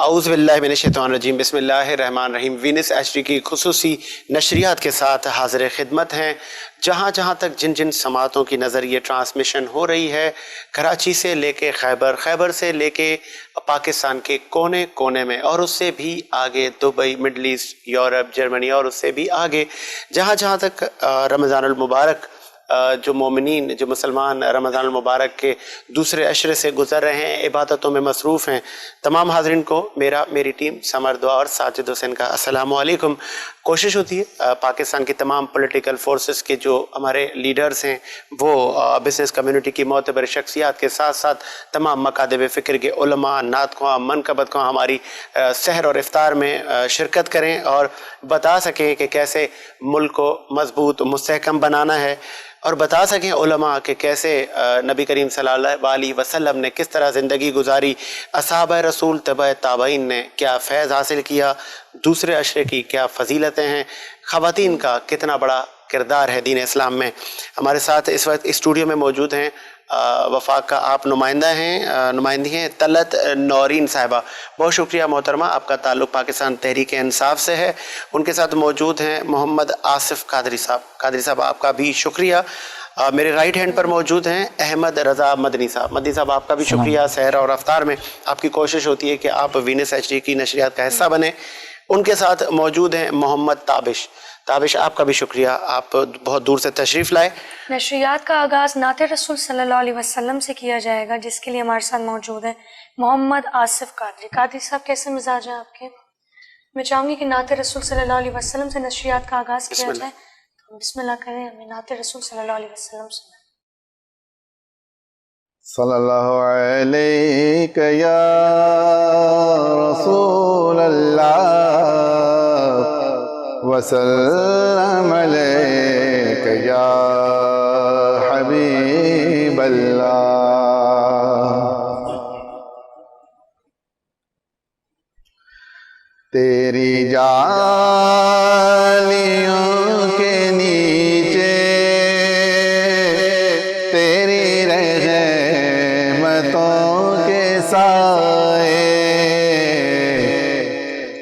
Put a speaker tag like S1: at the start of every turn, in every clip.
S1: اعوذ باللہ من الشیطان الرجیم، بسم اللہ الرحمن الرحیم۔ وینس ایچ ڈی کی خصوصی نشریات کے ساتھ حاضر خدمت ہیں، جہاں جہاں تک جن جن سماعتوں کی نظر یہ ٹرانسمیشن ہو رہی ہے، کراچی سے لے کے خیبر، خیبر سے لے کے پاکستان کے کونے کونے میں، اور اس سے بھی آگے Dubai, Middle East, Europe, Germany, اور اس سے بھی آگے جہاں جہاں تک رمضان المبارک جو مومنین، جو مسلمان رمضان المبارک کے دوسرے عشرے سے گزر رہے ہیں، عبادتوں میں مصروف ہیں، تمام حاضرین کو میری ٹیم سمر دعا اور ساجد حسین کا السلام علیکم۔ کوشش ہوتی ہے پاکستان کی تمام پولیٹیکل فورسز کے جو ہمارے لیڈرز ہیں، وہ بزنس کمیونٹی کی معتبر شخصیات کے ساتھ ساتھ تمام مکاتب فکر کے علماء، نعت خواں، منقبت خواں ہماری سحر اور افطار میں شرکت کریں اور بتا سکیں کہ کیسے ملک کو مضبوط مستحکم بنانا ہے، اور بتا سکیں علماء کہ کیسے نبی کریم صلی اللہ علیہ وسلم نے کس طرح زندگی گزاری، اصحابہ رسول تبع تابعین نے کیا فیض حاصل کیا، دوسرے عشرے کی کیا فضیلتیں ہیں، خواتین کا کتنا بڑا کردار ہے دین اسلام میں۔ ہمارے ساتھ اس وقت اسٹوڈیو میں موجود ہیں وفاق کا آپ نمائندی ہیں طلعت نورین صاحبہ۔ بہت شکریہ محترمہ، آپ کا تعلق پاکستان تحریک انصاف سے ہے۔ ان کے ساتھ موجود ہیں محمد آصف قادری صاحب، آپ کا بھی شکریہ۔ میرے رائٹ ہینڈ پر موجود ہیں احمد رضا مدنی صاحب، آپ کا بھی شکریہ۔ سحر اور افطار میں آپ کی کوشش ہوتی ہے کہ آپ وینس ایچ ڈی کی نشریات کا حصہ بنیں۔ ان کے ساتھ موجود ہیں محمد تابش، آپ کا بھی شکریہ، آپ بہت دور سے تشریف لائے۔
S2: نشریات کا آغاز نعت رسول صلی اللہ علیہ وسلم سے کیا جائے گا، جس کے لیے ہمارے ساتھ موجود ہیں محمد آصف قادری صاحب۔ کیسے مزاج ہیں آپ کے؟ میں چاہوں گی کہ نعت رسول صلی اللہ علیہ وسلم سے نشریات کا آغاز کیا جائے، تو بسم اللہ کریں، ہمیں نعت رسول صلی اللہ علیہ وسلم سے۔
S3: صلی اللہ علیہ یا رسول اللہ وسلم علیک یا حبیب اللہ۔ تیری جالیوں کے نیچے تیری رحمتوں کے سائے،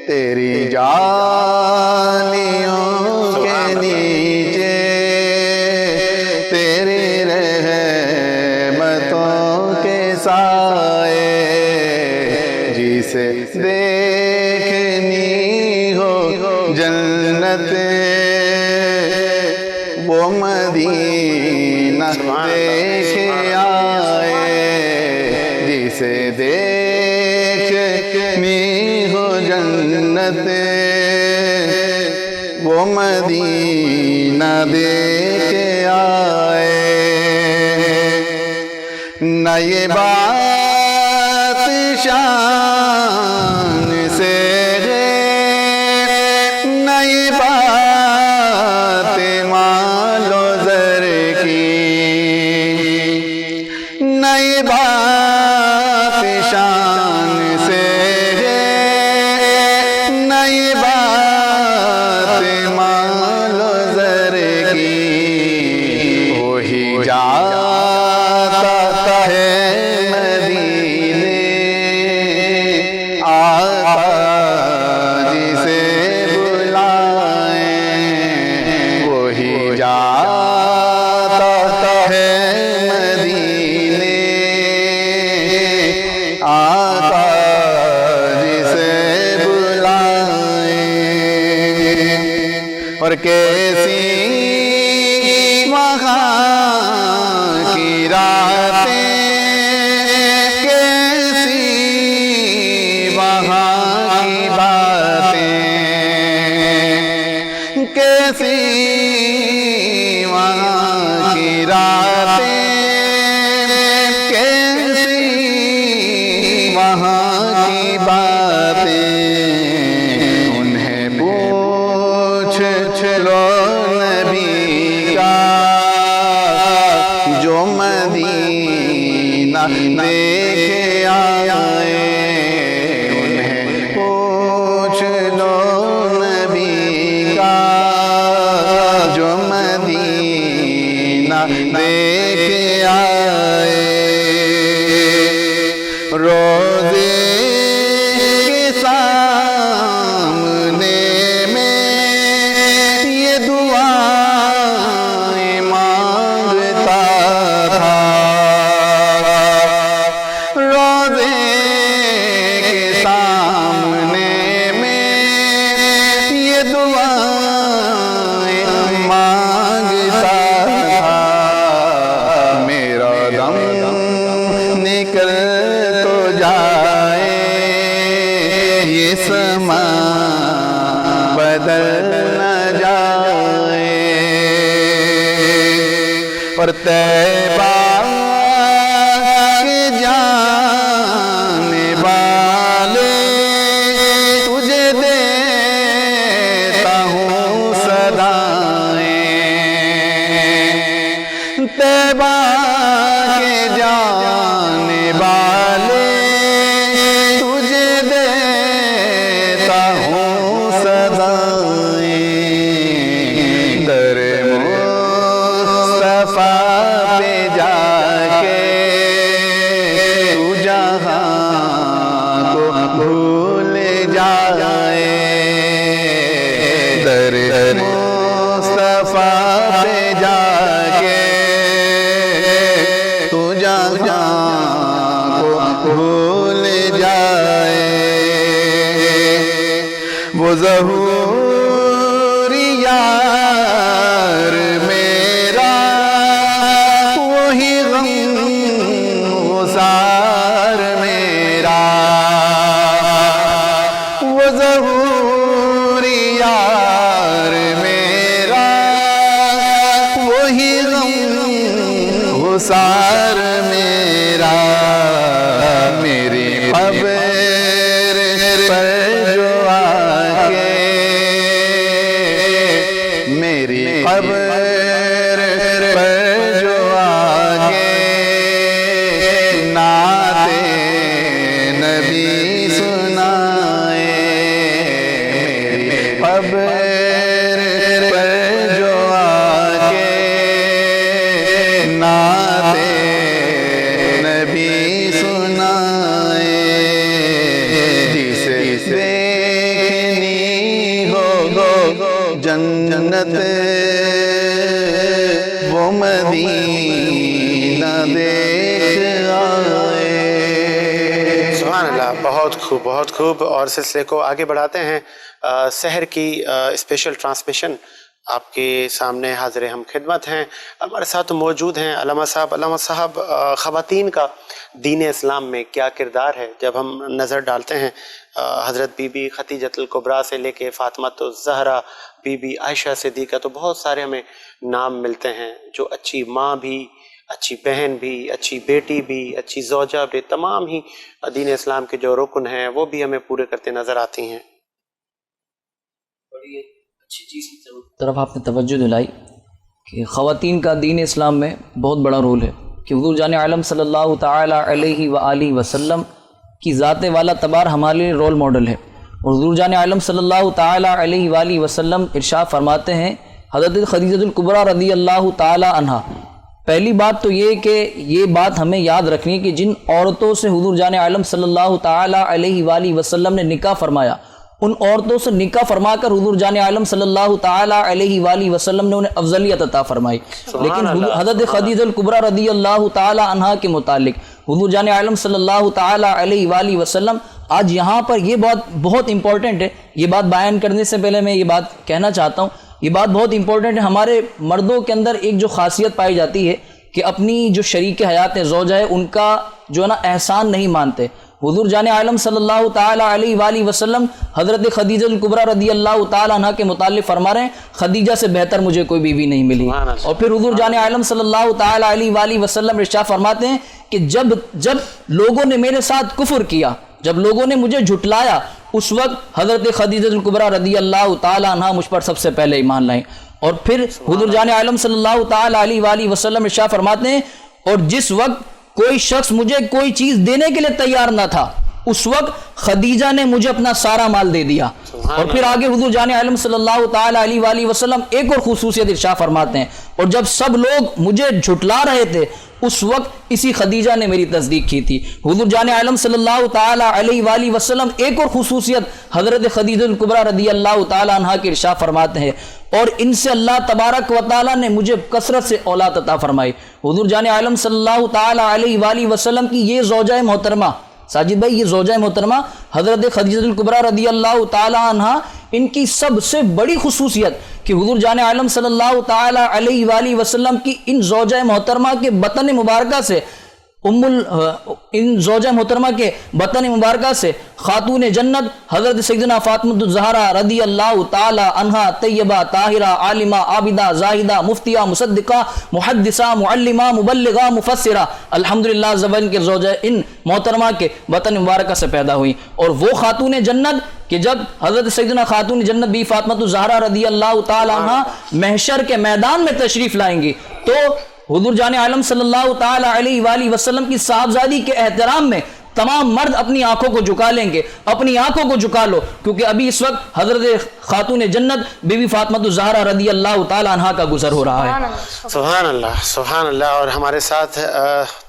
S3: تیری جالیوں کے نیچے تیری رحمتوں کے سائے، جسے دیکھنی ہو جنت وہ مدینہ دیکھ آئے، جسے دیکھنی ہو جنت وہ مدینہ دیکھ آئے۔ نہ یہ بات شان سے ہے، نہ یہ بات مال و زر کی، نہ یہ بات شان سے ہے، نہ یہ بات مال و زر کی، وہی جاتا ہے مدینے آقا جسے بلائیں، وہی جاتا ہے مدینے آقا جسے بلائیں۔ اور کیسی وہاں کی راتیں، کیسی وہاں کی باتیں، کیسی وہاں کی راتیں، کیسی وہاں کی باتیں، انہیں پوچھ لو نبی کا جو مدینہ دیکھ آئے، انہیں پوچھ لو نبی کا جو مدینہ دیکھ آئے۔ روزے کے بدل نہ جائے اور طیبہ کے جانے والے تجھے دیتا ہوں صدائیں طیبہ کے جانے والے تجھے دیتا ہوں صدائیں در مصطفیٰ پہ جا کے تو جہاں کو بھول جائے در مصطفیٰ پہ جا کے تو جہاں کو بھول جائے وہ ظہور یار میرا وہی غم گسار میرا وہ ظہور یار میرا وہی غم گسار میرا میری قبر پر جو آ کے میری قبر پر جو آ کے نعت نبی سنائے میری قبر پر جو آ کے نعت نبی سنائے جسے دیکھنی ہو جنت وہ مدینہ دیکھ آئے.
S1: سبحان اللہ، بہت خوب بہت خوب. اور سلسلے کو آگے بڑھاتے ہیں. سحر کی اسپیشل ٹرانسمیشن آپ کے سامنے حاضر ہم خدمت ہیں. ہمارے ساتھ موجود ہیں علامہ صاحب. علامہ صاحب، خواتین کا دین اسلام میں کیا کردار ہے؟ جب ہم نظر ڈالتے ہیں حضرت بی بی ختیجۃ الکبریٰ سے لے کے فاطمہ الزہرا، بی بی عائشہ صدیقہ، تو بہت سارے ہمیں نام ملتے ہیں جو اچھی ماں بھی، اچھی بہن بھی، اچھی بیٹی بھی، اچھی زوجہ بھی، تمام ہی دین اسلام کے جو رکن ہیں وہ بھی ہمیں پورے کرتے نظر آتی ہیں.
S4: بڑی اچھی چیز کی طرف آپ نے توجہ دلائی کہ خواتین کا دین اسلام میں بہت بڑا رول ہے کہ حضور جان عالم صلی اللہ تعالی علیہ وآلہ وسلم کی ذات والا تبار ہمارے لیے رول ماڈل ہے. اور حضور جان عالم صلی اللہ تعالی علیہ وآلہ وسلم ارشاد فرماتے ہیں حضرت خدیجۃ الکبریٰ رضی اللہ تعالی عنہا. پہلی بات تو یہ کہ یہ بات ہمیں یاد رکھنی ہے کہ جن عورتوں سے حضور جان عالم صلی اللہ تعالی علیہ وآلہ وسلم نے نکاح فرمایا، ان عورتوں سے نکاح فرما کر حضور جان عالم صلی اللہ تعالی علیہ وآلہ وسلم نے انہیں افضلیت عطا فرمائی. لیکن حضرت خدیجہ الکبریٰ رضی اللہ تعالی عنہا کے متعلق حضور جان عالم صلی اللہ تعالی علیہ وآلہ وسلم آج یہاں پر یہ بات بہت امپورٹنٹ ہے. یہ بات بیان کرنے سے پہلے میں یہ بات کہنا چاہتا ہوں، یہ بات بہت امپورٹنٹ ہے. ہمارے مردوں کے اندر ایک جو خاصیت پائی جاتی ہے کہ اپنی جو شریک حیات زوجہ ہے ان کا جو ہے نا احسان نہیں مانتے. حضور جان عالم صلی اللہ تعالی علیہ وآلہ وسلم حضرت خدیجہ الکبریٰ رضی اللہ تعالی عنہ کے متعلق فرما رہے ہیں خدیجہ سے بہتر مجھے کوئی بیوی نہیں ملی. اور پھر حضور جان عالم صلی اللہ تعالی علیہ وآلہ وسلم ارشاد فرماتے ہیں کہ جب لوگوں نے میرے ساتھ کفر کیا، جب لوگوں نے مجھے جھٹلایا، اس وقت حضرت خدیجہ الکبریٰ رضی اللہ تعالی عنہ مجھ پر سب سے پہلے ایمان لائیں. اور پھر حضور جان عالم صلی اللہ تعالی علیہ وآلہ وسلم ارشاد فرماتے ہیں اور جس وقت کوئی شخص مجھے کوئی چیز دینے کے لیے تیار نہ تھا، اس وقت خدیجہ نے مجھے اپنا سارا مال دے دیا. اور پھر آگے حضور جان عالم صلی اللہ تعالی علیہ وآلہ وسلم ایک اور خصوصیت ارشاد فرماتے ہیں اور جب سب لوگ مجھے جھٹلا رہے تھے اس وقت اسی خدیجہ نے میری تصدیق کی تھی. حضور جان عالم صلی اللہ تعالی علیہ وآلہ وسلم ایک اور خصوصیت حضرت خدیجہ الکبریٰ رضی اللہ تعالی عنہا کے ارشاد فرماتے ہیں اور ان سے اللہ تبارک و تعالی نے مجھے کثرت سے اولاد عطا فرمائی. حضور جان عالم صلی اللہ تعالی علیہ وآلہ وسلم کی یہ زوجہ محترمہ، ساجد بھائی، یہ زوجہ محترمہ حضرت خدیجہ الکبریٰ رضی اللہ تعالی عنہا، ان کی سب سے بڑی خصوصیت کہ حضور جان عالم صلی اللہ تعالی علیہ وآلہ وسلم کی ان زوجہ محترمہ کے بطن مبارکہ سے इन ज़ौजा मोहतरमा के वतन मुबारका से खातून जन्नत हज़रत सैयदना फ़ातिमा ज़हरा रदी अल्लाह ताला अन्हा तैयबा ताहिरा आलिमा आबिदा जाहिदा मुफ्तिया मुसद्दिका मुहद्दिसा मुअल्लिमा मुबल्लिगा मुफस्सिरा अल्हम्दुलिल्लाह ज़बन के ज़ौजा इन मोहतरमा के वतन मुबारका से पैदा हुई। और वो खातून जन्नत कि जब हज़रत सैयदना खातून जन्नत बी फ़ातिमा ज़हरा रदी अल्लाह ताला अन्हा महशर के मैदान में तशरीफ़ लाएंगी तो हुज़ूर जान आलम सल्लल्लाहु ताला अलैहि वसल्लम की साहबजादी के एहतराम में तमाम मर्द अपनी आंखों को झुका लेंगे। अपनी आंखों को झुका लो, क्योंकि अभी इस वक्त हजरत खातून जन्नत बीबी फातिमा ज़हरा रदी अल्लाह ताला अन्हा का गुजर हो रहा है।
S1: सुभान अल्लाह, सुभान अल्लाह। और हमारे साथ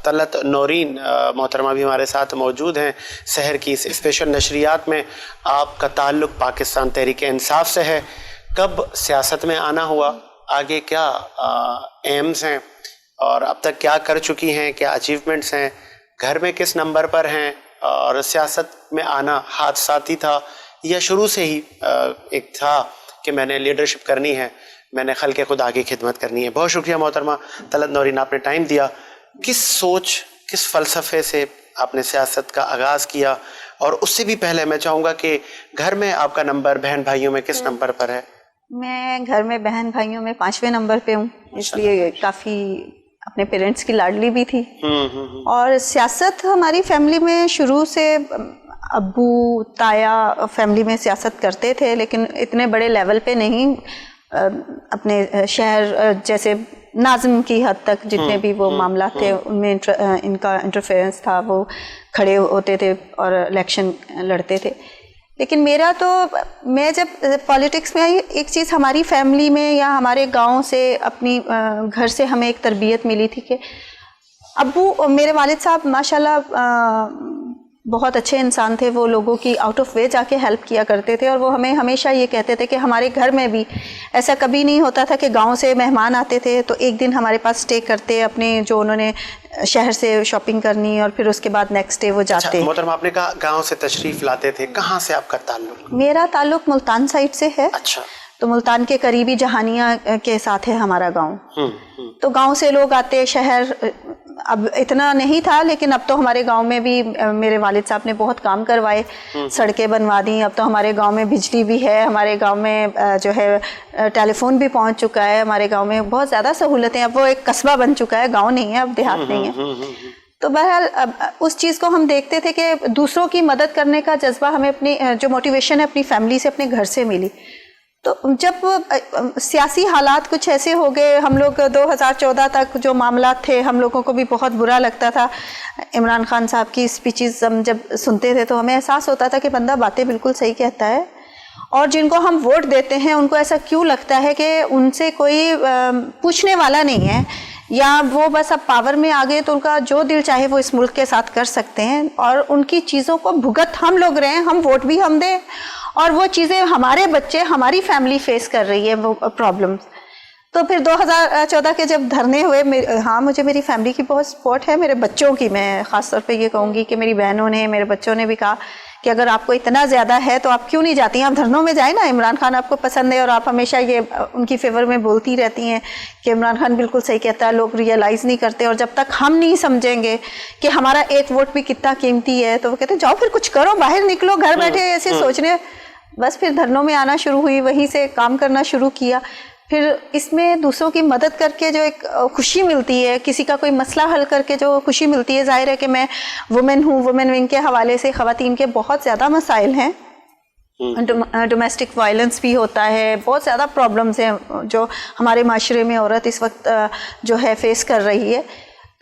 S1: तलत नौरीन मोहतरमा भी हमारे साथ मौजूद हैं। शहर की इस स्पेशल नशरियात में आपका ताल्लुक़ पाकिस्तान तहरीक इंसाफ से है। कब सियासत में आना हुआ, आगे क्या एम्स हैं और अब तक क्या कर चुकी हैं, क्या अचीवमेंट्स हैं, घर में किस नंबर पर हैं, और सियासत में आना हादसाती था या शुरू से ही एक था कि मैंने लीडरशिप करनी है, मैंने खल्क़े खुदा की खिदमत करनी है? बहुत शुक्रिया मोहतरमा तलत नौरीन, आपने टाइम दिया। किस सोच, किस फ़लसफ़े से आपने सियासत का आगाज़ किया? और उससे भी पहले मैं चाहूँगा कि घर में आपका नंबर बहन भाइयों में किस नंबर पर है?
S5: मैं घर में बहन भाइयों में 5वें नंबर पे हूँ, इसलिए काफ़ी अपने पेरेंट्स की लाडली भी थी। और सियासत हमारी फैमिली में शुरू से अब्बू ताया फैमिली में सियासत करते थे, लेकिन इतने बड़े लेवल पे नहीं। अपने शहर जैसे नाज़िम की हद तक जितने भी वो मामला थे उनमें इनका इंटरफेरेंस था, वो खड़े होते थे और इलेक्शन लड़ते थे। लेकिन मेरा तो, मैं जब पॉलिटिक्स में आई, एक चीज़ हमारी फैमिली में या हमारे गांव से अपनी घर से हमें एक तरबियत मिली थी कि अब्बू, मेरे वालिद साहब माशाल्लाह बहुत अच्छे इंसान थे। वो लोगों की आउट ऑफ वे जाके हेल्प किया करते थे, और वो हमें हमेशा ये कहते थे कि हमारे घर में भी ऐसा कभी नहीं होता था कि गांव से मेहमान आते थे तो एक दिन हमारे पास स्टे करते, अपने जो उन्होंने शहर से शॉपिंग करनी और फिर उसके बाद नेक्स्ट डे वो जाते।
S1: अच्छा, मोहतरमा आपने कहा गांव से तशरीफ़ लाते थे, कहाँ से आपका ताल्लुक?
S5: मेरा ताल्लुक मुल्तान साइड से है।
S1: अच्छा।
S5: तो मुल्तान के करीबी जहानिया के साथ है हमारा गांव। तो गांव से लोग आते, शहर अब इतना नहीं था, लेकिन अब तो हमारे गांव में भी मेरे वालिद साहब ने बहुत काम करवाए, सड़कें बनवा दी। अब तो हमारे गांव में बिजली भी है, हमारे गांव में जो है टेलीफोन भी पहुंच चुका है, हमारे गांव में बहुत ज़्यादा सहूलतें। अब वो एक कस्बा बन चुका है, गांव नहीं है, अब देहात नहीं है। तो बहरहाल अब उस चीज़ को हम देखते थे कि दूसरों की मदद करने का जज्बा हमें अपनी जो मोटिवेशन है अपनी फैमिली से, अपने घर से मिली। तो जब सियासी हालात कुछ ऐसे हो गए, हम लोग 2014 तक जो मामला थे, हम लोगों को भी बहुत बुरा लगता था। इमरान खान साहब की स्पीचेस हम जब सुनते थे तो हमें एहसास होता था कि बंदा बातें बिल्कुल सही कहता है, और जिनको हम वोट देते हैं उनको ऐसा क्यों लगता है कि उनसे कोई पूछने वाला नहीं है, या वो बस अब पावर में आ गए तो उनका जो दिल चाहे वो इस मुल्क के साथ कर सकते हैं, और उनकी चीज़ों को भुगत हम लोग रहे हैं, हम वोट भी हम दें, और वो चीज़ें हमारे बच्चे, हमारी फैमिली फेस कर रही है वो प्रॉब्लम्स। तो फिर 2014 के जब धरने हुए, हाँ मुझे मेरी फैमिली की बहुत सपोर्ट है, मेरे बच्चों की। मैं ख़ास तौर पे ये कहूँगी कि मेरी बहनों ने, मेरे बच्चों ने भी कहा कि अगर आपको इतना ज़्यादा है तो आप क्यों नहीं जाती हैं, आप धरनों में जाए ना। इमरान खान आपको पसंद है और आप हमेशा ये उनकी फेवर में बोलती रहती हैं कि इमरान खान बिल्कुल सही कहता है, लोग रियलाइज़ नहीं करते, और जब तक हम नहीं समझेंगे कि हमारा एक वोट भी कितना कीमती है तो वो कहते हैं जाओ फिर कुछ करो, बाहर निकलो, घर बैठे ऐसे सोचने। बस फिर धरनों में आना शुरू हुई, वहीं से काम करना शुरू किया। फिर इसमें दूसरों की मदद करके जो एक खुशी मिलती है, किसी का कोई मसला हल करके जो खुशी मिलती है, जाहिर है कि मैं वुमेन हूँ, वुमेन विंग के हवाले से ख़वातीन के बहुत ज़्यादा मसाइल हैं। डोमेस्टिक वायलेंस भी होता है, बहुत ज़्यादा प्रॉब्लम्स हैं जो हमारे माशरे में औरत इस वक्त जो है फेस कर रही है।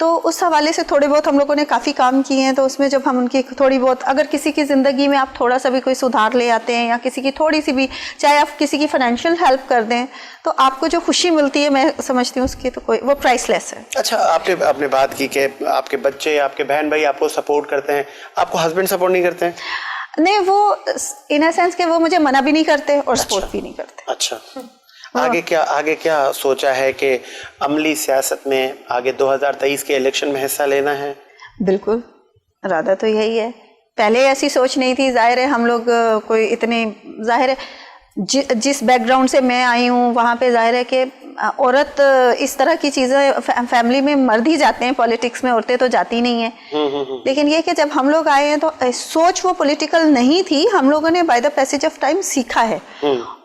S5: तो उस हवाले से थोड़े बहुत हम लोगों ने काफ़ी काम किए हैं। तो उसमें जब हम उनकी थोड़ी बहुत, अगर किसी की ज़िंदगी में आप थोड़ा सा भी कोई सुधार ले आते हैं, या किसी की थोड़ी सी भी, चाहे आप किसी की फाइनेंशियल हेल्प कर दें, तो आपको जो खुशी मिलती है, मैं समझती हूँ उसकी तो कोई, वो प्राइसलेस है।
S1: अच्छा, आपने बात की कि आपके बच्चे, आपके बहन भाई आपको सपोर्ट करते हैं, आपको हस्बैंड सपोर्ट नहीं करते हैं?
S5: नहीं, वो इन अ सेंस कि वो मुझे मना भी नहीं करते और सपोर्ट भी नहीं करते।
S1: अच्छा, आगे क्या सोचा है कि अमली सियासत में आगे 2023 के इलेक्शन में हिस्सा लेना है?
S5: बिल्कुल, इरादा तो यही है। पहले ऐसी सोच नहीं थी, जाहिर है हम लोग कोई इतने, जाहिर है जिस बैकग्राउंड से मैं आई हूँ वहाँ पे जाहिर है कि औरत इस तरह की चीज़ें फैमिली में मर्द ही जाते हैं, पॉलिटिक्स में औरतें तो जाती नहीं हैं। लेकिन ये कि जब हम लोग आए हैं तो सोच वो पॉलिटिकल नहीं थी, हम लोगों ने by the passage of time सीखा है।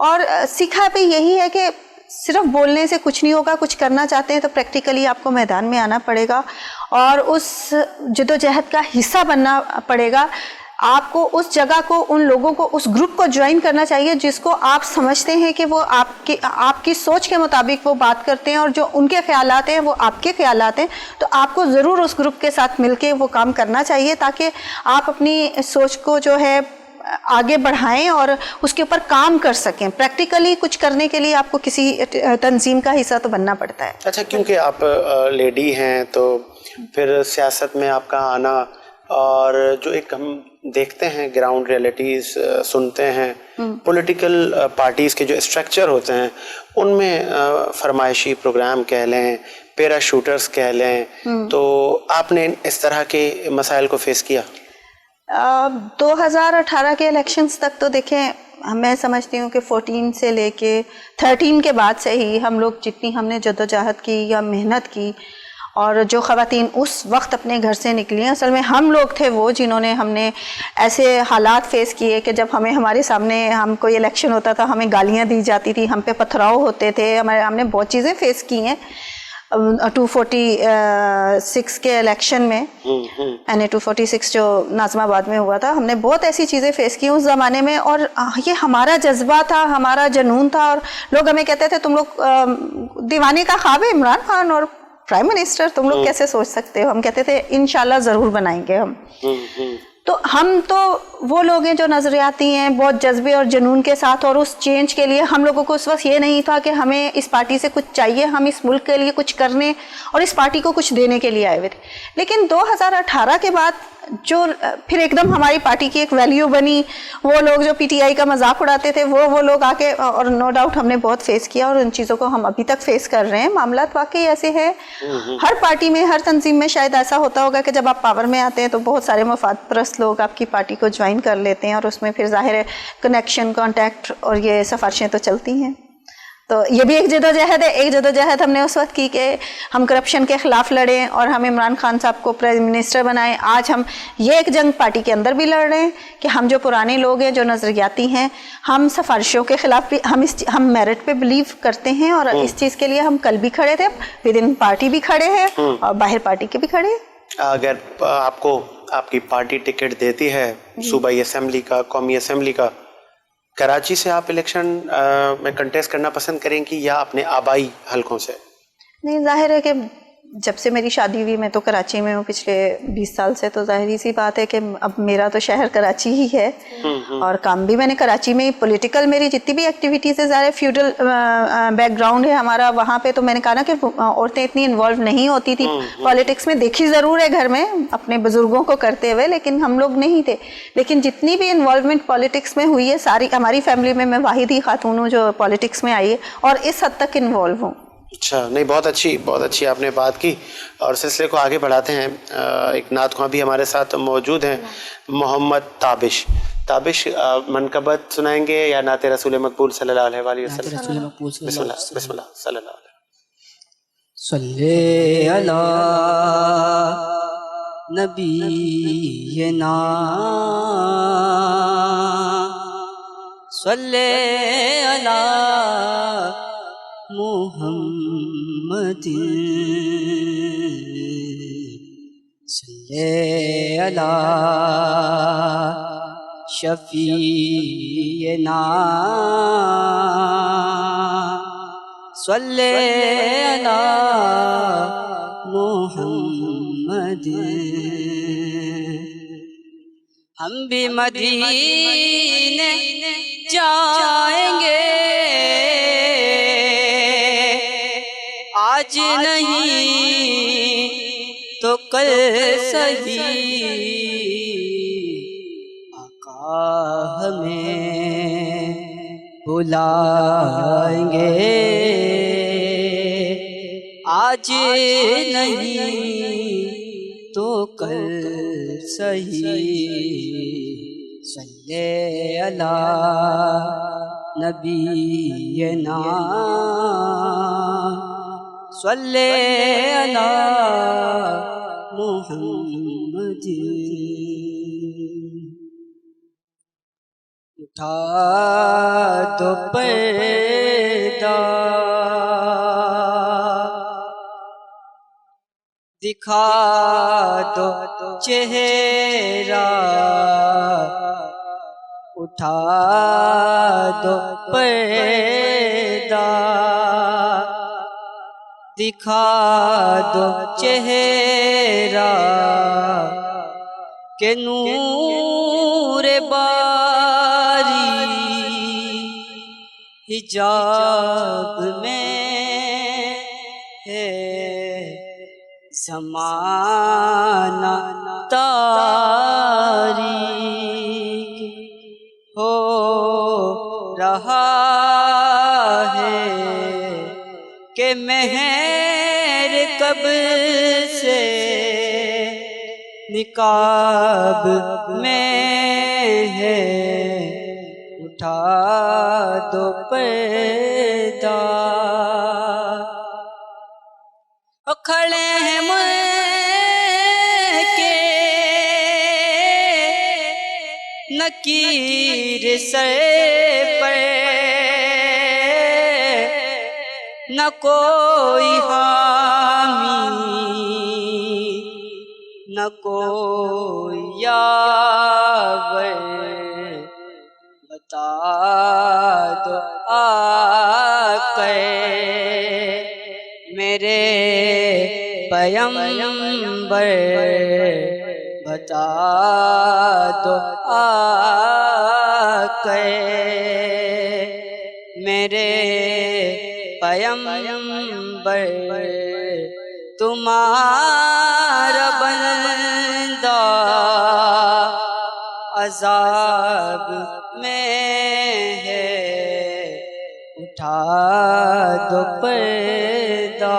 S5: और सीखा भी यही है कि सिर्फ बोलने से कुछ नहीं होगा, कुछ करना चाहते हैं तो प्रैक्टिकली आपको मैदान में आना पड़ेगा और उस जद्दोजहद का हिस्सा बनना पड़ेगा। आपको उस जगह को, उन लोगों को, उस ग्रुप को ज्वाइन करना चाहिए जिसको आप समझते हैं कि वो आपकी सोच के मुताबिक वो बात करते हैं और जो उनके ख्यालात हैं वो आपके ख्यालात हैं। तो आपको ज़रूर उस ग्रुप के साथ मिलके वो काम करना चाहिए ताकि आप अपनी सोच को जो है आगे बढ़ाएं और उसके ऊपर काम कर सकें। प्रैक्टिकली कुछ करने के लिए आपको किसी तंजीम का हिस्सा तो बनना पड़ता है।
S1: अच्छा, क्योंकि आप लेडी हैं तो फिर सियासत में आपका आना और जो एक हम देखते हैं ग्राउंड रियलिटीज़ सुनते हैं, पॉलिटिकल पार्टीज़ के जो स्ट्रक्चर होते हैं उनमें फरमाइशी प्रोग्राम कह लें, पैराशूटर्स कह लें, तो आपने इस तरह के मसाइल को फेस किया?
S5: 2018 के इलेक्शंस तक तो देखें मैं समझती हूँ कि 14 से लेके 13 के बाद से ही हम लोग जितनी हमने जद्दोजहद की या मेहनत की और जो ख़वातीन उस वक्त अपने घर से निकली, असल में हम लोग थे वो जिन्होंने हमने ऐसे हालात फेस किए कि जब हमारे सामने हम कोई इलेक्शन होता था हमें गालियाँ दी जाती थी, हम पे पथराव होते थे, हमने बहुत चीज़ें फेस की हैं। 246 के इलेक्शन में यानी 246 जो नाज़िमाबाद में हुआ था, हमने बहुत ऐसी चीज़ें फेस की उस ज़माने में और ये हमारा जज्बा था, हमारा जुनून था। और लोग हमें कहते थे तुम लोग दीवाने का ख्वाब है इमरान खान और प्राइम मिनिस्टर, तुम लोग कैसे सोच सकते हो। हम कहते थे इंशाल्लाह ज़रूर बनाएंगे हम। तो हम तो वो लोग हैं जो नज़रियाती हैं, बहुत जज्बे और जुनून के साथ, और उस चेंज के लिए हम लोगों को उस वक्त ये नहीं था कि हमें इस पार्टी से कुछ चाहिए, हम इस मुल्क के लिए कुछ करने और इस पार्टी को कुछ देने के लिए आए हुए थे। लेकिन 2018 के बाद जो फिर एकदम हमारी पार्टी की एक वैल्यू बनी, वो लोग जो पीटीआई का मजाक उड़ाते थे वो लोग आके, और नो डाउट हमने बहुत फेस किया और उन चीज़ों को हम अभी तक फेस कर रहे हैं। मामलात वाकई ऐसे हैं, हर पार्टी में, हर तंजीम में शायद ऐसा होता होगा कि जब आप पावर में आते हैं तो बहुत सारे मफाद परस्त लोग आपकी पार्टी को ज्वाइन कर लेते हैं और उसमें फिर ज़ाहिर है कनेक्शन, कॉन्टैक्ट और ये सिफारिशें तो चलती हैं। तो ये भी एक जद्दोजहद है। एक जद्दोजहद हमने उस वक्त की कि हम करप्शन के ख़िलाफ़ लड़ें और हम इमरान खान साहब को प्राइम मिनिस्टर बनाएं। आज हम ये एक जंग पार्टी के अंदर भी लड़ रहे हैं कि हम जो पुराने लोग हैं, जो नज़रियाती हैं, हम सिफारिशों के ख़िलाफ़ भी, हम मेरिट पे बिलीव करते हैं और इस चीज़ के लिए हम कल भी खड़े थे, विद इन पार्टी भी खड़े हैं और बाहर पार्टी के भी खड़े हैं।
S1: अगर आपको आपकी पार्टी टिकट देती है सूबाई असेंबली का, कौमी असेंबली का, कराची से आप इलेक्शन में कंटेस्ट करना पसंद करेंगी या अपने आबाई हलकों से?
S5: नहीं, जाहिर है कि जब से मेरी शादी हुई मैं तो कराची में हूँ पिछले 20 साल से, तो जाहिर सी बात है कि अब मेरा तो शहर कराची ही है और काम भी मैंने कराची में ही, पॉलिटिकल मेरी जितनी भी एक्टिविटीज़ है ज़्यादा फ्यूडल बैकग्राउंड है हमारा, वहाँ पे तो मैंने कहा ना कि औरतें इतनी इन्वॉल्व नहीं होती थी पॉलिटिक्स में। देखी ज़रूर है घर में अपने बुज़ुर्गों को करते हुए, लेकिन हम लोग नहीं थे। लेकिन जितनी भी इन्वॉल्वमेंट पॉलिटिक्स में हुई है सारी हमारी फैमिली में, मैं वाहिद ही खातून हूँ जो पॉलिटिक्स में आई है और इस हद तक इन्वॉल्व हूँ।
S1: अच्छा, नहीं, बहुत अच्छी आपने बात की और सिलसिले को आगे बढ़ाते हैं। एक नात ख्वां भी हमारे साथ मौजूद हैं, मोहम्मद ताबिश। मनकबत सुनाएंगे या नाते रसूल मकबूल सल्लल्लाहु अलैहि वसल्लम? बिस्मिल्लाह सल्लल्लाहु
S6: सल्ले अला नबीना सल्ले अला मुहम्मद सल्ले अला शफीना सल्ले अला मुहम्मद। हम भी मदीने जाएंगे आज नहीं तो कल सही, आका हमें बुलाएंगे आज नहीं तो कल सही। सल्ले अला نبینا صلی علی محمد اٹھا دو پردہ دکھا دو چہرہ اٹھا دو پردہ دکھا دو چہرہ کہ نور باری حجاب میں ہے زمانہ تاریک ہو رہا ہے کہ مہر کب سے نقاب میں ہے اٹھا دو پردہ کھڑے ہیں کے نکیر سر پر نہ کوئی حامی نہ کوئی یاور بتا دو آقا میرے پیمبر بتا دو آقا میرے پیمبر تمہارا بندہ عذاب میں ہے اٹھا دو پردہ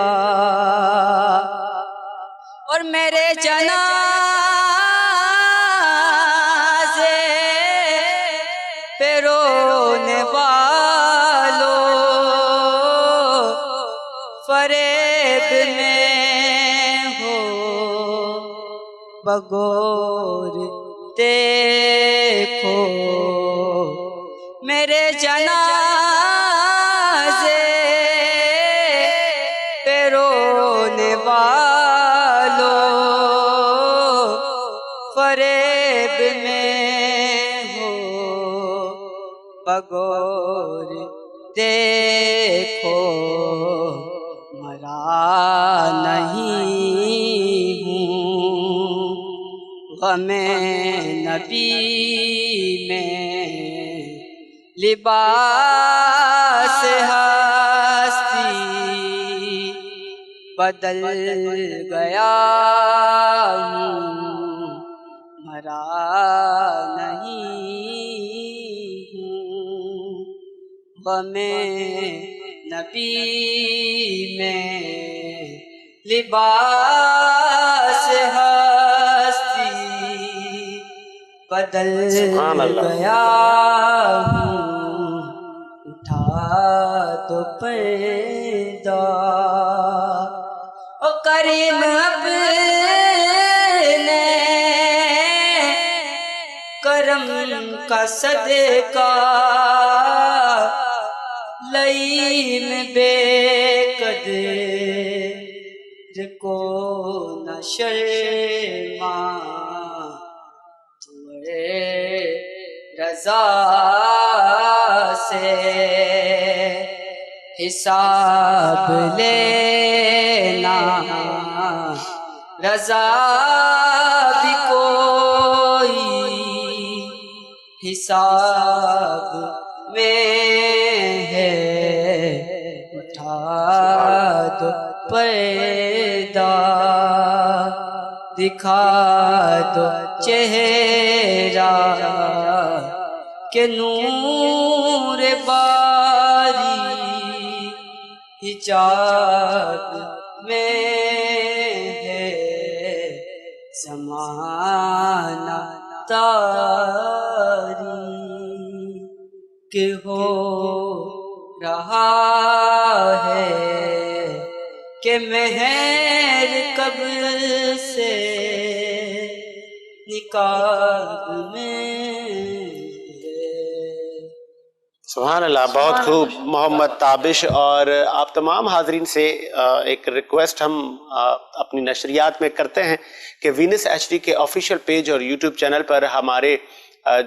S6: اور میرے جنازے پہ رونے والوں فریب میں ہو بغور دیکھو میرے جنازے پہ رونے والوں فریب میں ہو بغور دیکھو مرا نہیں ہوں غم نبی میں لباس ہستی بدل گیا ہوں مرا نہیں ہوں غم نبی میں لباس ہستی بدل گیا ہوں اٹھا دو پردہ او کریم اپنے کرم کا صدقہ لئیم بے قدر کو نہ شرما رضا سے حساب لینا رضا بھی کوئی حساب میں ہے اٹھا دو پردہ دکھا دو چہرہ کہ نور باری حجاب میں ہے زمانہ تاریک ہو رہا ہے کہ مہر کب سے نکاح میں ہے۔
S1: سبحان اللہ، بہت خوب محمد تابش۔ اور آپ تمام حاضرین سے ایک ریکویسٹ ہم اپنی نشریات میں کرتے ہیں کہ وینس ایچ ڈی کے آفیشیل پیج اور یوٹیوب چینل پر ہمارے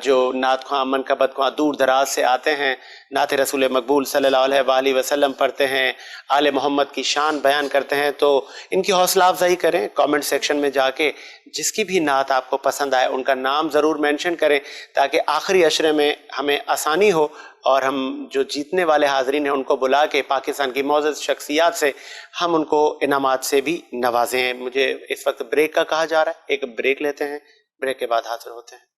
S1: جو نعت خواں منقبت خواں دور دراز سے آتے ہیں، نعت رسول مقبول صلی اللہ علیہ وآلہ وسلم پڑھتے ہیں، آل محمد کی شان بیان کرتے ہیں، تو ان کی حوصلہ افزائی کریں۔ کامنٹ سیکشن میں جا کے جس کی بھی نعت آپ کو پسند آئے ان کا نام ضرور مینشن کریں تاکہ آخری عشرے میں ہمیں آسانی ہو اور ہم جو جیتنے والے حاضرین ہیں ان کو بلا کے پاکستان کی معزز شخصیات سے ہم ان کو انعامات سے بھی نوازیں۔ مجھے اس وقت بریک کا کہا جا رہا ہے، ایک بریک لیتے ہیں، بریک کے بعد حاضر ہوتے ہیں۔